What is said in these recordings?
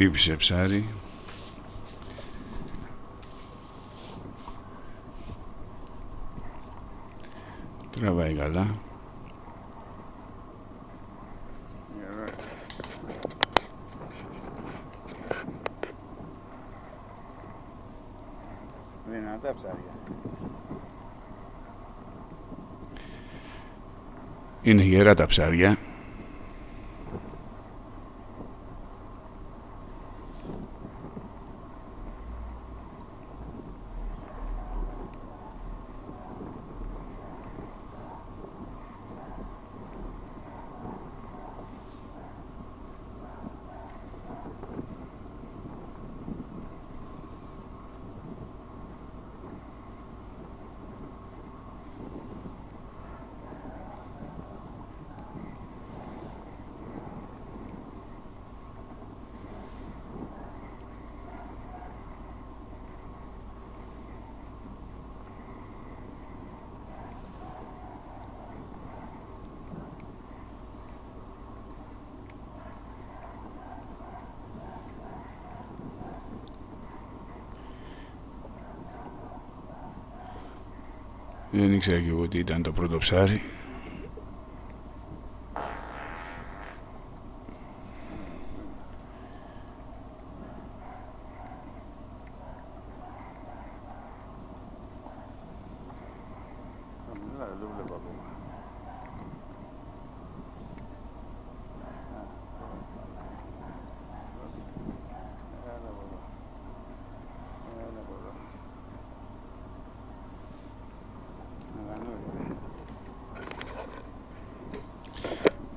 Πήψε ψάρι. Τραβάει καλά. Δυνατά ψάρια. Είναι γερά τα ψάρια. Δεν ήξερα και εγώ τι ήταν το πρώτο ψάρι.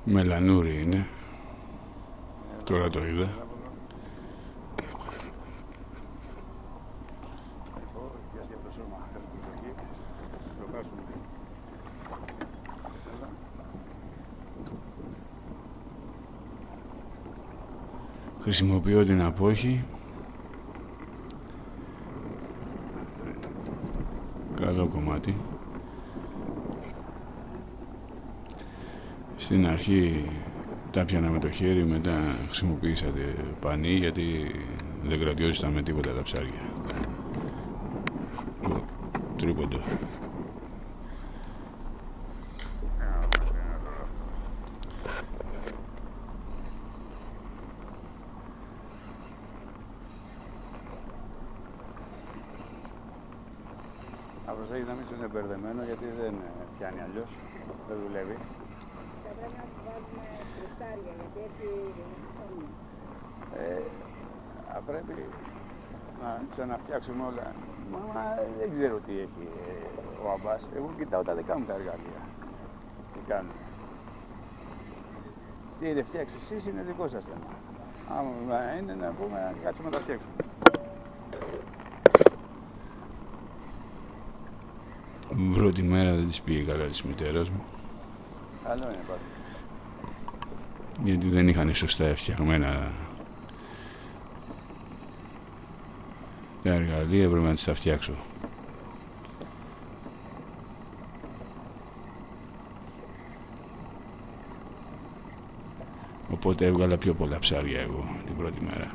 Μελανούρι είναι. Τώρα το είδα. Χρησιμοποιώ την απόχη. Καλό κομμάτι. Στην αρχή τα πιάνα με το χέρι, μετά χρησιμοποίησα πανί γιατί δεν κρατιόζησαν με τίποτα τα ψάρια. Τρίποντο. Να προσέχεις να μην είναι μπερδεμένο γιατί δεν πιάνει αλλιώς, δεν δουλεύει. Θα πρέπει να του βάζουμε κρυστάρια γιατί έτσι πρέπει να ξαναφτιάξουμε όλα. Μα δεν ξέρω τι έχει ο Αμπάς. Εγώ κοιτάω τα δικά μου τα εργαλεία. Τι κάνουν. Τι έχετε φτιάξει εσείς είναι δικό σας θέμα. Άμα είναι να πούμε, κάτσουμε να τα φτιάξουμε. Πρώτη μέρα δεν της πήγε καλά της μητέρας μου. Καλό είναι πάντα. Γιατί δεν είχαν σωστά φτιαγμένα τα εργαλεία, έπρεπε να τις τα φτιάξω. Οπότε έβγαλα πιο πολλά ψάρια εγώ την πρώτη μέρα.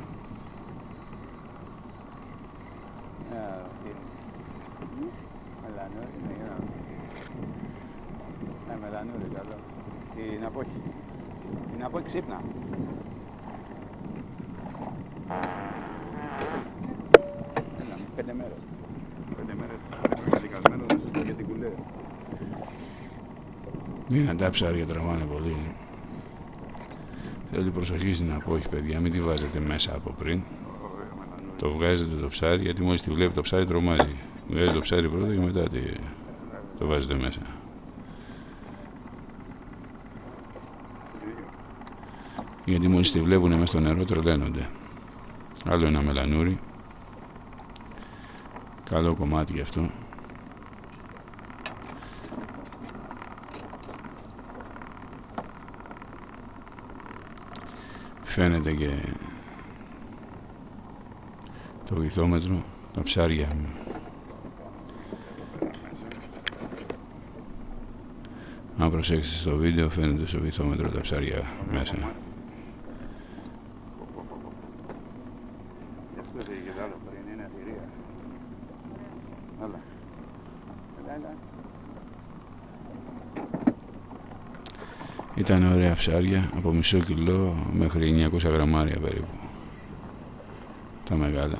Μελανούρι καλό. Την απόχη. Την απόχη ξύπνα. Έλα, 5 μέρες. 5 μέρες. Πρέπει καταδικασμένο να σας πω για την κουλέρα. Δυνατά ψάρια τραβάνε πολύ. Θέλει προσοχή στην απόχη, παιδιά, μην τη βάζετε μέσα από πριν. Το βγάζετε το ψάρι, γιατί μόλις τη βλέπει το ψάρι τρομάζει. Βγάζετε το ψάρι πρώτα και μετά το βάζετε μέσα. Γιατί μόλις τη βλέπουν μέσα στο νερό τρελαίνονται. Άλλο ένα μελανούρι. Καλό κομμάτι γι' αυτό. Φαίνεται και το βυθόμετρο, τα ψάρια. Αν προσέξετε στο βίντεο φαίνεται στο βυθόμετρο τα ψάρια μέσα. είχε κι άλλο πριν, είναι θηρία. Έλα. Έλα. Ήταν ωραία ψάρια, από μισό κιλό μέχρι 900 γραμμάρια περίπου. Τα μεγάλα.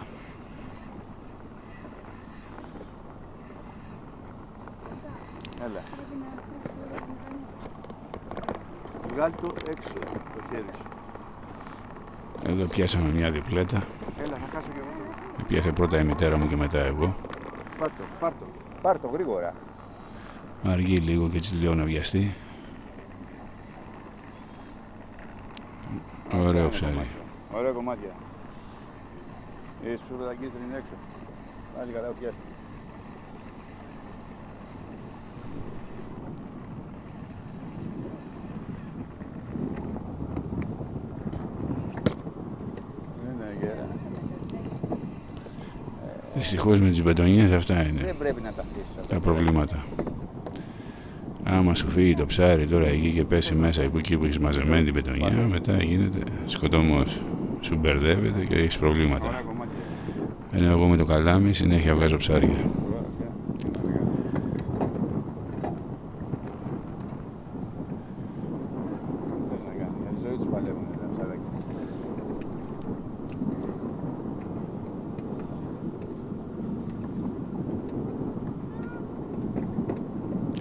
Έλα. Βγάλει το έξω το χέρι σου. Εδώ πιάσαμε μια διπλέτα. Έλα, να κάσω κι εγώ. Πιάσε πρώτα η μητέρα μου και μετά εγώ. Πάρ' το γρήγορα. Αργεί λίγο και έτσι λίγο να βιαστεί. Ωραίο ψάρι. Ωραία κομμάτια. Η σούρα τα κίτρινη είναι έξω. Πάλι καλά πιάστη. Δυστυχώς με τις μπετονιές αυτά είναι Δεν πρέπει να τα αφήσεις. τα προβλήματα. Άμα σου φύγει το ψάρι τώρα εκεί και πέσει μέσα εκεί που έχεις μαζεμένη την μπετονιά, μετά γίνεται σκοτωμός. Σου μπερδεύεται και έχεις προβλήματα. Ενώ εγώ με το καλάμι συνέχεια βγάζω ψάρια.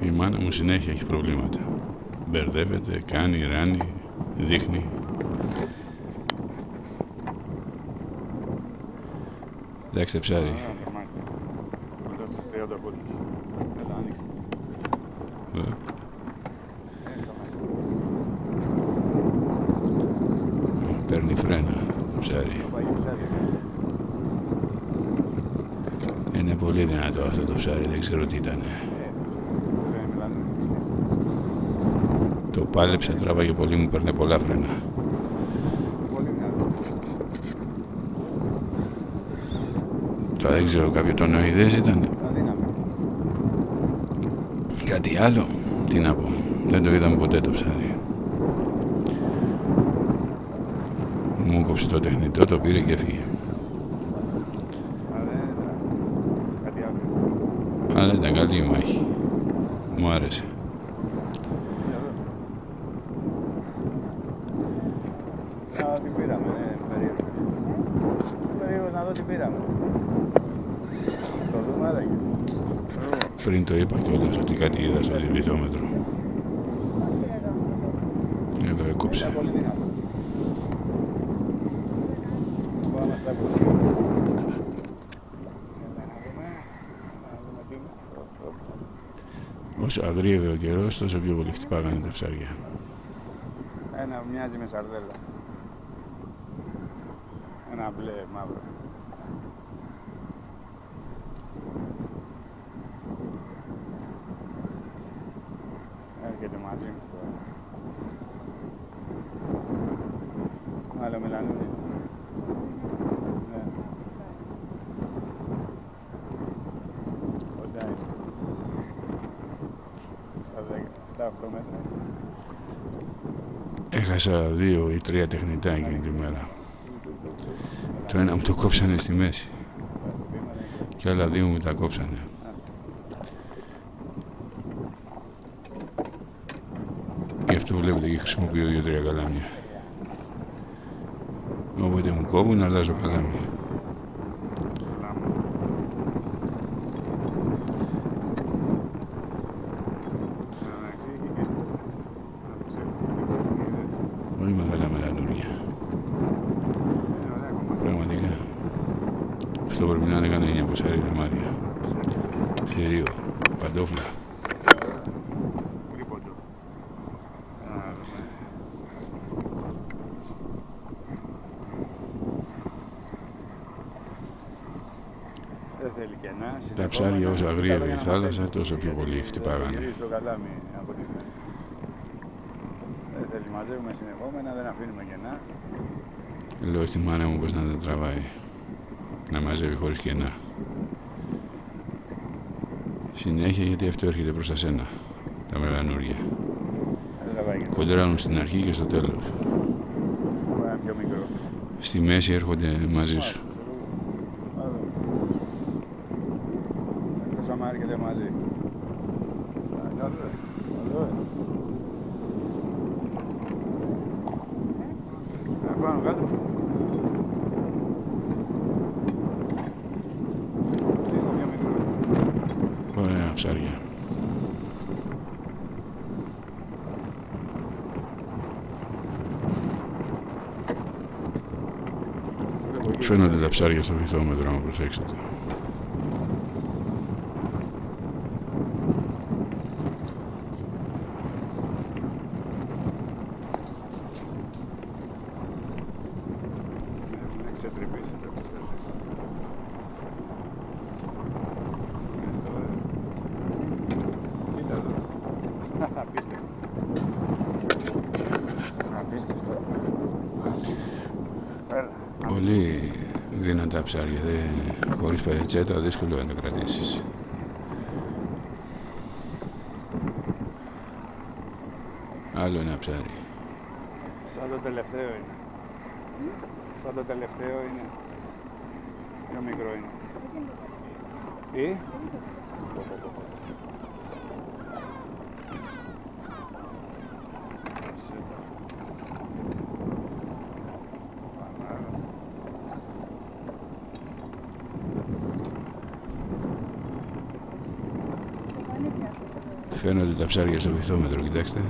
Η μάνα μου συνέχεια έχει προβλήματα. Μπερδεύεται, κάνει, ράνει, δείχνει. Εντάξει ψάρι. Παίρνει φρένα το ψάρι. Είναι πολύ δυνατό αυτό το ψάρι, δεν ξέρω τι ήταν. Το πάλεψε, τράβαγε πολύ, μου παίρνε πολλά φρένα. Τώρα δεν ξέρω, κάποιο τονοειδές ήταν. Κάτι άλλο, τι να πω, δεν το είδαμε ποτέ το ψάρι. Μου κόψε το τεχνητό, το πήρε και έφυγε. Αλλά ήταν καλή η μάχη, μου άρεσε. Πριν το είπα κιόλας ότι κάτι είδα στο διβυθόμετρο. Εδώ έκοψε. Όσο αγρίευε ο καιρός, τόσο πιο πολύ χτυπάγανε τα ψάρια. Ένα μοιάζει με σαρδέλα. Ένα μπλε μαύρο. Έρχεται μαζί μου τώρα. Άλλο μελανούνι. Ναι. Κοντά είναι. Στα 7-8 μέτρα. Έχασα 2 ή 3 τεχνητά εκείνη τη μέρα. Το ένα μου το κόψανε στη μέση. Και άλλα 2 μου τα κόψανε. Γι' αυτό βλέπετε και χρησιμοποιώ 2-3 καλάμια. Όποτε μου κόβουν, αλλάζω καλάμια. Πολύ μεγάλα μελανούρια. Πραγματικά. Αυτό πρέπει να είναι κανένα 900 γραμμάρια. Θηρίο, παντόφλα. Τα ψάρια όσο αγρίευε η θάλασσα, τόσο πιο πολύ χτυπάγανε. Δεν θέλει, μαζεύουμε συνεχόμενα, δεν αφήνουμε κενά. Λέω στη μάνα μου πως να τα τραβάει, να μαζεύει χωρίς κενά. Συνέχεια, γιατί αυτό έρχεται προς τα σένα, τα μελανούρια. Κοντράρουν στην αρχή και στο τέλος. Στη μέση έρχονται μαζί σου. Εκτός άμα έρχεται μαζί. Καλό, πάνω κάτω. Ωραία ψάρια. Φαίνονται τα ψάρια στο βυθόμετρο, άμα προσέξετε. Πολύ δυνατά ψάρια, χωρίς περατσέτα δύσκολο να τα κρατήσεις. Άλλο ένα ψάρι. Σαν το τελευταίο είναι. Σαν το τελευταίο είναι. Πιο μικρό είναι. Τι? Φαίνονται τα ψάρια στο βυθόμετρο, κοιτάξτε.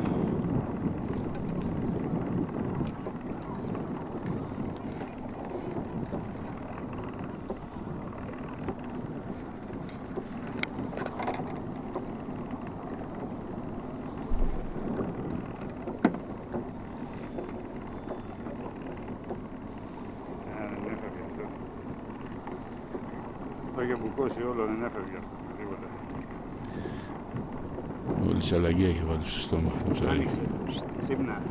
Το είχε μπουκώσει όλο, δεν έφευγε αυτό, τίποτα. Όλη τη αλλαγή έχει βάλει στο στόμα το ψάρι. Άνοιξε, ξύπνα.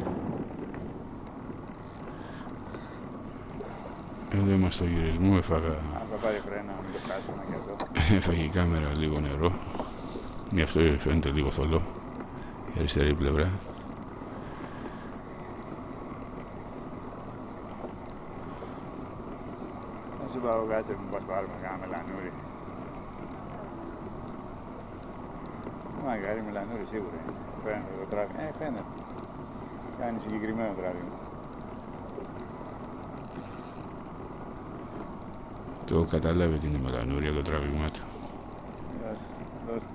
Εδώ είμαστε στο γυρισμό, έφαγα... Θα πάρει φρένα, μην το χάσουμε και αυτό. Έφαγε η κάμερα λίγο νερό. Γι' αυτό φαίνεται λίγο θολό η αριστερή πλευρά. Θα σου πάω κάτσε που πας πάρουμε κάνα μελανούρι. Μαγάρι μελανούρι σίγουρα είναι. Φαίνεται το τράβημα. Φαίνεται. Κάνει συγκεκριμένο τράβημα. Το καταλάβει ότι είναι μελανούρια το τράβημά του. Δώστε.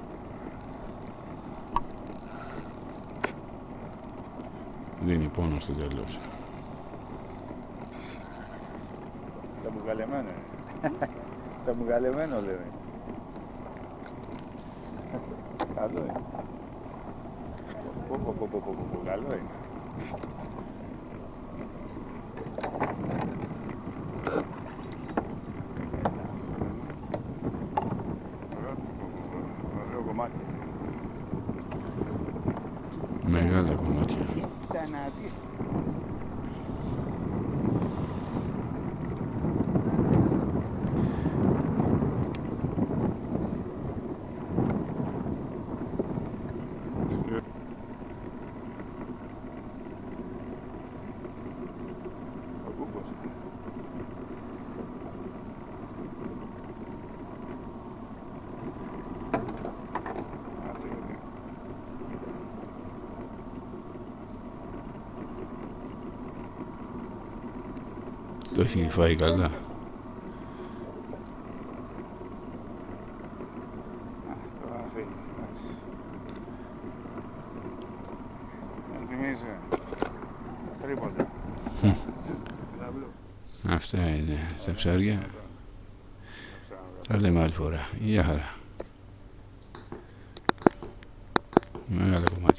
Δίνει πόνο στο τέλος. Τσαμπουκαλεμένο είναι. Τσαμπουκαλεμένο λέμε. Καλό είναι. Καλό είναι. Ωραίο κομμάτι. Μεγάλα κομμάτια. Κοίτα να δεις. Το έχει φάει καλά. Το αφήνει, εντάξει. Δεν θυμίζει τρίποτα. Αυτά είναι τα ψάρια. Τα λέμε άλλη φορά. Γεια χαρά. Μεγάλα κομμάτια.